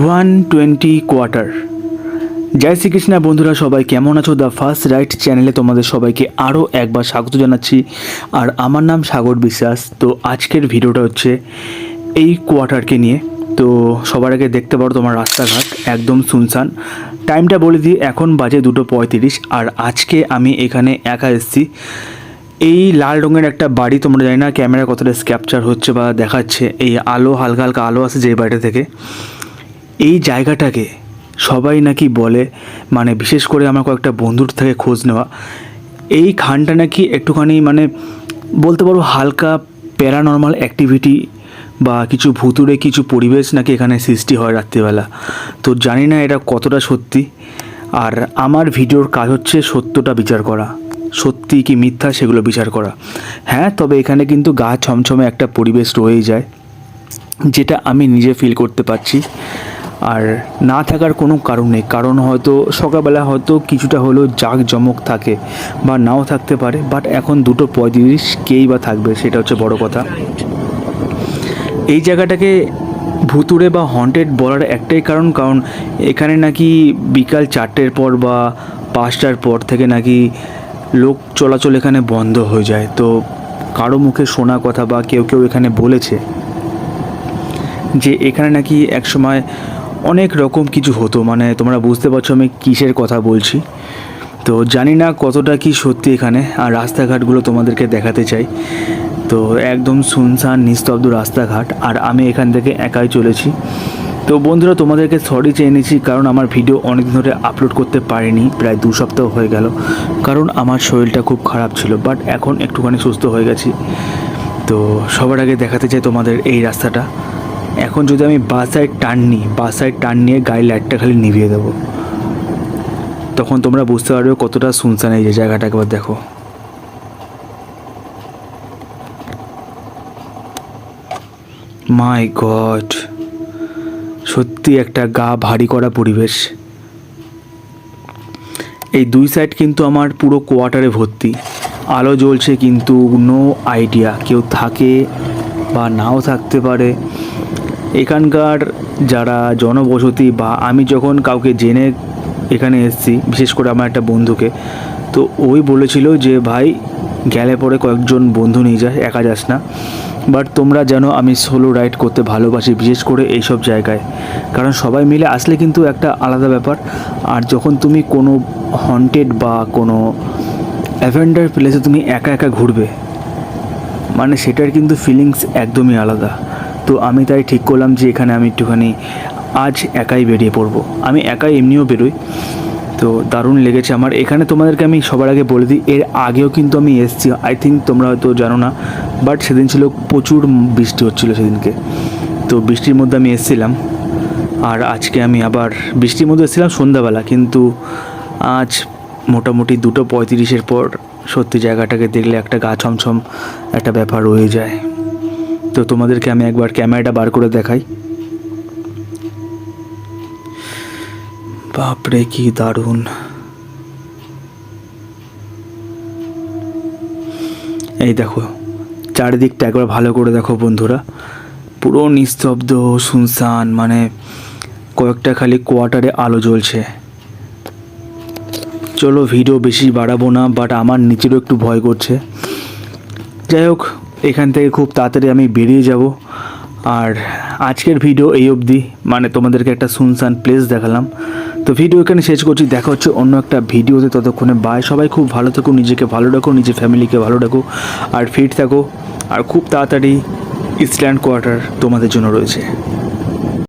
120 quarter. জয় শ্রীকৃষ্ণ বন্ধুরা, সবাই কেমন আছো? দ্য ফার্স্ট রাইট চ্যানেলে তোমাদের সবাইকে আরও একবার স্বাগত জানাচ্ছি। আর আমার নাম সাগর বিশ্বাস। তো আজকের ভিডিওটা হচ্ছে এই কোয়ার্টারকে নিয়ে। তো সবার আগে দেখতে পারো তোমার রাস্তাঘাট একদম শুনশান। টাইমটা বলে দিই, এখন বাজে 2:35। আর আজকে আমি এখানে একা এসেছি। এই লাল রঙের একটা বাড়ি, তোমরা জানি না ক্যামেরা কতটা ক্যাপচার হচ্ছে বা দেখাচ্ছে, এই আলো হালকা হালকা আলো আসে যে বাড়িটা থেকে। এই জায়গাটাকে সবাই নাকি বলে, মানে বিশেষ করে আমার কয়েকটা বন্ধুর থেকে খোঁজ নেওয়া, এই খানটা নাকি একটুখানি মানে বলতে পারো হালকা প্যারানর্মাল অ্যাক্টিভিটি বা কিছু ভুতুড়ে কিছু পরিবেশ নাকি এখানে সৃষ্টি হয় রাত্রিবেলা। তো জানি না এটা কতটা সত্যি। আর আমার ভিডিওর কাজ হচ্ছে সত্যটা বিচার করা, সত্যি কি মিথ্যা সেগুলো বিচার করা। হ্যাঁ, তবে এখানে কিন্তু গা ছমছমে একটা পরিবেশ রয়েই যায়, যেটা আমি নিজে ফিল করতে পারছি। আর না থাকার কোনো কারণ নেই, কারণ হয়তো সকালবেলা হয়তো কিছুটা হলেও জাঁকজমক থাকে বা নাও থাকতে পারে, বাট এখন 2:35 কেই বা থাকবে, সেটা হচ্ছে বড় কথা। এই জায়গাটাকে ভুতুড়ে বা হন্টেড বলার একটাই কারণ এখানে নাকি বিকাল 4টের পর বা 5টার পর থেকে নাকি লোক চলাচল এখানে বন্ধ হয়ে যায়। তো কারো মুখে শোনা কথা বা কেউ কেউ এখানে বলেছে যে এখানে নাকি একসময় অনেক রকম কিছু হতো, মানে তোমরা বুঝতে পারছো আমি কিসের কথা বলছি। তো জানি না কতটা কি সত্যি এখানে। আর রাস্তাঘাটগুলো তোমাদেরকে দেখাতে চাই। তো একদম শুনশান নিস্তব্ধ রাস্তাঘাট, আর আমি এখান থেকে একাই চলেছি। তো বন্ধুরা, তোমাদেরকে সরি চেয়ে নিয়েছি, কারণ আমার ভিডিও অনেক দিন ধরে আপলোড করতে পারিনি, প্রায় 2 সপ্তাহ হয়ে গেল, কারণ আমার শরীরটা খুব খারাপ ছিল। বাট এখন একটুখানি সুস্থ হয়ে গেছি। তো সবার আগে দেখাতে চাই তোমাদের এই রাস্তাটা। এখন যদি আমি বাস সাইড টার্ন নিয়ে গাড়ির লাইটটা খালি নিভিয়ে দেবো, তখন তোমরা বুঝতে পারবে কতটা শুনশান এই যে জায়গাটা। একবার দেখো, মাই গড, সত্যি একটা গা ভারী করা পরিবেশ। এই 2 সাইড কিন্তু আমার পুরো কোয়ার্টারে ভর্তি, আলো জ্বলছে, কিন্তু নো আইডিয়া কেউ থাকে বা নাও থাকতে পারে। এখানকার যারা জনবসতি বা আমি যখন কাউকে জেনে এখানে এসেছি, বিশেষ করে আমার একটা বন্ধুকে, তো ওই বলেছিল যে ভাই গেলে পরে কয়েকজন বন্ধু নিয়ে যায়, একা যাস না। বাট তোমরা জানো আমি সোলো রাইড করতে ভালোবাসি, বিশেষ করে এইসব জায়গায়, কারণ সবাই মিলে আসলে কিন্তু একটা আলাদা ব্যাপার। আর যখন তুমি কোনো হন্টেড বা কোনো অ্যাভেঞ্চার প্লেসে তুমি একা একা ঘুরবে, মানে সেটার কিন্তু ফিলিংস একদমই আলাদা। তো আমি তাই ঠিক করলাম যে এখানে আমি একটুখানি আজ একাই বেরিয়ে পড়বো। আমি একাই এমনিও বেরোই। তো দারুণ লেগেছে আমার এখানে। তোমাদেরকে আমি সবার আগে বলে দিই, এর আগেও কিন্তু আমি এসেছি, আই থিঙ্ক তোমরা হয়তো জানো না, বাট সেদিন ছিল প্রচুর বৃষ্টি হচ্ছিলো সেদিনকে। তো বৃষ্টির মধ্যে আমি এসেছিলাম। আর আজকে আমি আবার বৃষ্টির মধ্যে এসেছিলাম সন্ধ্যাবেলা, কিন্তু আজ মোটামুটি 2:35 পর সত্যি জায়গাটাকে দেখলে একটা গা ছমছম একটা ব্যাপার রয়ে যায়। তো তোমাদেরকে আমি একবার ক্যামেরাটা বার করে দেখাই। বাপরে কি দারুণ! এই দেখো চারিদিকটা একবার ভালো করে দেখো বন্ধুরা, পুরো নিস্তব্ধ শুনশান, মানে কয়েকটা খালি কোয়ার্টারে আলো জ্বলছে। চলো ভিডিও বেশি বাড়াবো না, বাট আমার নিচেরও একটু ভয় করছে। যাই হোক, এখান থেকে খুব তাড়াতাড়ি আমি বেরিয়ে যাব। আর আজকের ভিডিও এই অবধি, মানে তোমাদেরকে একটা শুনশান প্লেস দেখালাম। তো ভিডিও এখানে শেষ করছি, দেখা হচ্ছে অন্য একটা ভিডিওতে। ততক্ষণে বাই, সবাই খুব ভালো থাকো, নিজেকে ভালো রাখো, নিজের ফ্যামিলিকে ভালো রাখো, আর ফিট থাকো। আর খুব তাড়াতাড়ি ইস্টল্যান্ড কোয়ার্টার তোমাদের জন্য রয়েছে।